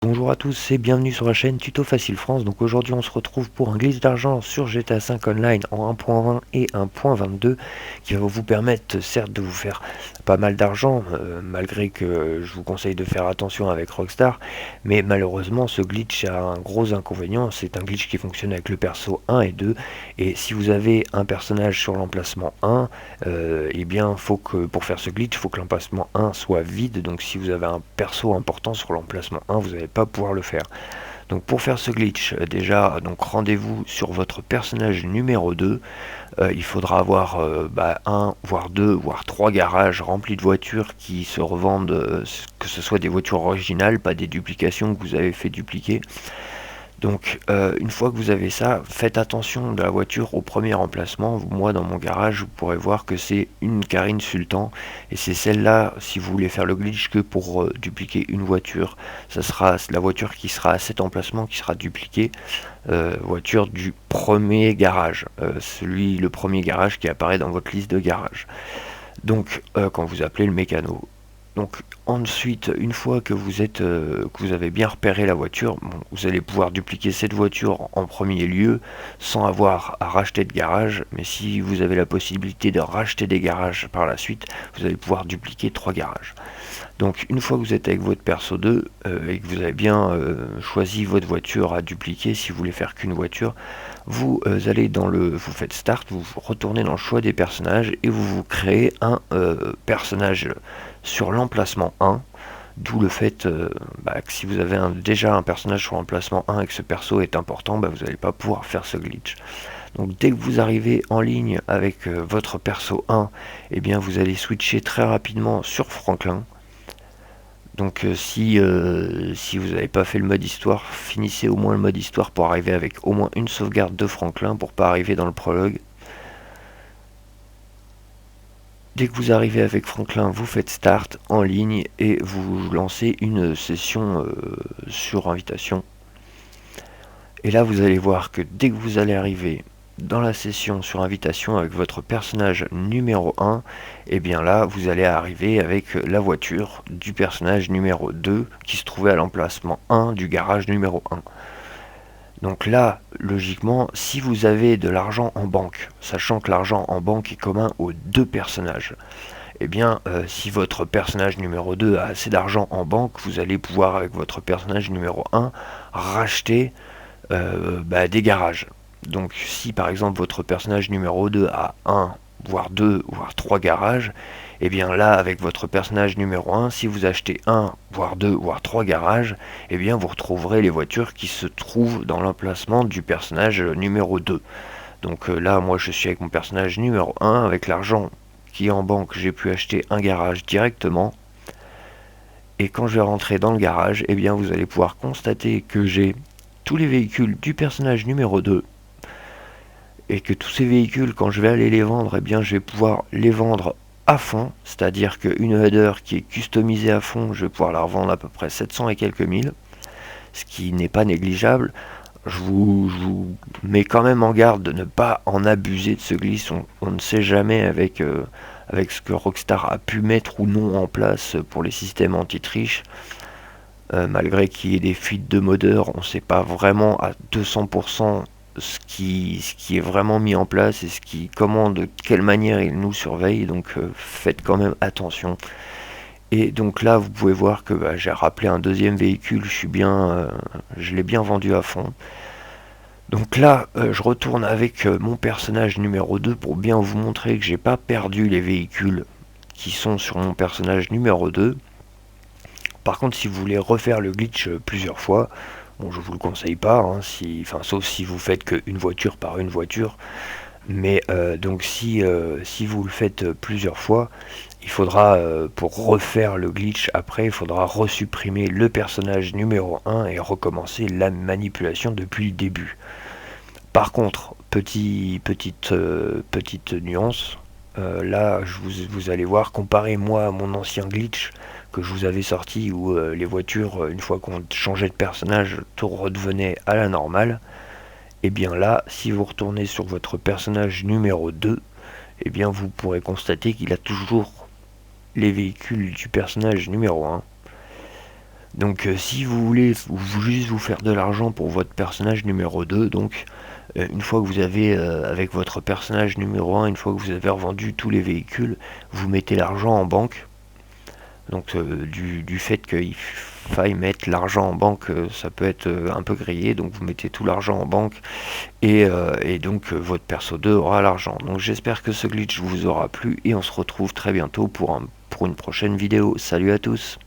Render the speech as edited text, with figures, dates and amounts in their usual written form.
Bonjour à tous et bienvenue sur la chaîne Tuto Facile France. Donc aujourd'hui on se retrouve pour un glitch d'argent sur GTA 5 Online en 1.20 et 1.22 qui va vous permettre certes de vous faire pas mal d'argent, malgré que je vous conseille de faire attention avec Rockstar, mais malheureusement ce glitch a un gros inconvénient. C'est un glitch qui fonctionne avec le perso 1 et 2, et si vous avez un personnage sur l'emplacement 1, et bien faut que pour faire ce glitch il faut que l'emplacement 1 soit vide. Donc si vous avez un perso important sur l'emplacement 1, vous n'allez pas pouvoir le faire. Donc pour faire ce glitch, déjà donc rendez-vous sur votre personnage numéro 2. Il faudra avoir un, voire deux, voire trois garages remplis de voitures qui se revendent, que ce soit des voitures originales, pas des duplications que vous avez fait dupliquer. Donc une fois que vous avez ça, faites attention de la voiture au premier emplacement. Moi dans mon garage, vous pourrez voir que c'est une Carine Sultan, et c'est celle-là, si vous voulez faire le glitch, que pour dupliquer une voiture, ça sera la voiture qui sera à cet emplacement qui sera dupliquée, voiture du premier garage, le premier garage qui apparaît dans votre liste de garage. Donc quand vous appelez le mécano. Donc ensuite, une fois que vous avez bien repéré la voiture, bon, vous allez pouvoir dupliquer cette voiture en premier lieu sans avoir à racheter de garage. Mais si vous avez la possibilité de racheter des garages par la suite, vous allez pouvoir dupliquer 3 garages. Donc une fois que vous êtes avec votre perso 2 et que vous avez bien choisi votre voiture à dupliquer, si vous voulez faire qu'une voiture, vous allez vous faites start, vous retournez dans le choix des personnages et vous créez un personnage sur l'emplacement 1, d'où le fait que si vous avez déjà un personnage sur l'emplacement 1 et que ce perso est important, vous n'allez pas pouvoir faire ce glitch. Donc dès que vous arrivez en ligne avec votre perso 1, eh bien vous allez switcher très rapidement sur Franklin. Donc si vous n'avez pas fait le mode histoire, finissez au moins le mode histoire pour arriver avec au moins une sauvegarde de Franklin pour pas arriver dans le prologue. Dès que vous arrivez avec Franklin, vous faites start en ligne et vous lancez une session sur invitation. Et là vous allez voir que dès que vous allez arriver dans la session sur invitation avec votre personnage numéro 1, et bien là vous allez arriver avec la voiture du personnage numéro 2 qui se trouvait à l'emplacement 1 du garage numéro 1. Donc là, logiquement, si vous avez de l'argent en banque, sachant que l'argent en banque est commun aux deux personnages, eh bien, si votre personnage numéro 2 a assez d'argent en banque, vous allez pouvoir, avec votre personnage numéro 1, racheter des garages. Donc si par exemple votre personnage numéro 2 a 1, voire 2, voire 3 garages, et bien là avec votre personnage numéro 1, si vous achetez 1, voire 2, voire 3 garages, et bien vous retrouverez les voitures qui se trouvent dans l'emplacement du personnage numéro 2. Donc là moi je suis avec mon personnage numéro 1, avec l'argent qui est en banque, j'ai pu acheter un garage directement. Et quand je vais rentrer dans le garage, et bien vous allez pouvoir constater que j'ai tous les véhicules du personnage numéro 2, et que tous ces véhicules, quand je vais aller les vendre, eh bien je vais pouvoir les vendre à fond, c'est-à-dire qu'une header qui est customisée à fond, je vais pouvoir la revendre à peu près 700 et quelques mille, ce qui n'est pas négligeable. Je vous mets quand même en garde de ne pas en abuser de ce glitch. On ne sait jamais avec ce que Rockstar a pu mettre ou non en place pour les systèmes anti-triche. Malgré qu'il y ait des fuites de modeurs, on ne sait pas vraiment à 200% ce qui est vraiment mis en place et de quelle manière il nous surveille. Donc faites quand même attention. Et donc là vous pouvez voir que j'ai rappelé un deuxième véhicule, je l'ai bien vendu à fond. Donc là je retourne avec mon personnage numéro 2 pour bien vous montrer que j'ai pas perdu les véhicules qui sont sur mon personnage numéro 2. Par contre si vous voulez refaire le glitch plusieurs fois, bon, je vous le conseille pas, sauf si vous faites qu'une voiture par une voiture. Mais donc si vous le faites plusieurs fois, il faudra, pour refaire le glitch après, il faudra resupprimer le personnage numéro 1 et recommencer la manipulation depuis le début. Par contre, petite nuance, là vous allez voir, comparé moi à mon ancien glitch que je vous avais sorti où les voitures, une fois qu'on changeait de personnage, tout redevenait à la normale. et bien là, si vous retournez sur votre personnage numéro 2, et bien vous pourrez constater qu'il a toujours les véhicules du personnage numéro 1. Donc si vous voulez juste vous faire de l'argent pour votre personnage numéro 2, donc une fois que vous avez, avec votre personnage numéro 1, une fois que vous avez revendu tous les véhicules, vous mettez l'argent en banque. Donc du fait qu'il faille mettre l'argent en banque, ça peut être un peu grillé, donc vous mettez tout l'argent en banque et donc votre perso 2 aura l'argent. Donc j'espère que ce glitch vous aura plu et on se retrouve très bientôt pour une prochaine vidéo. Salut à tous!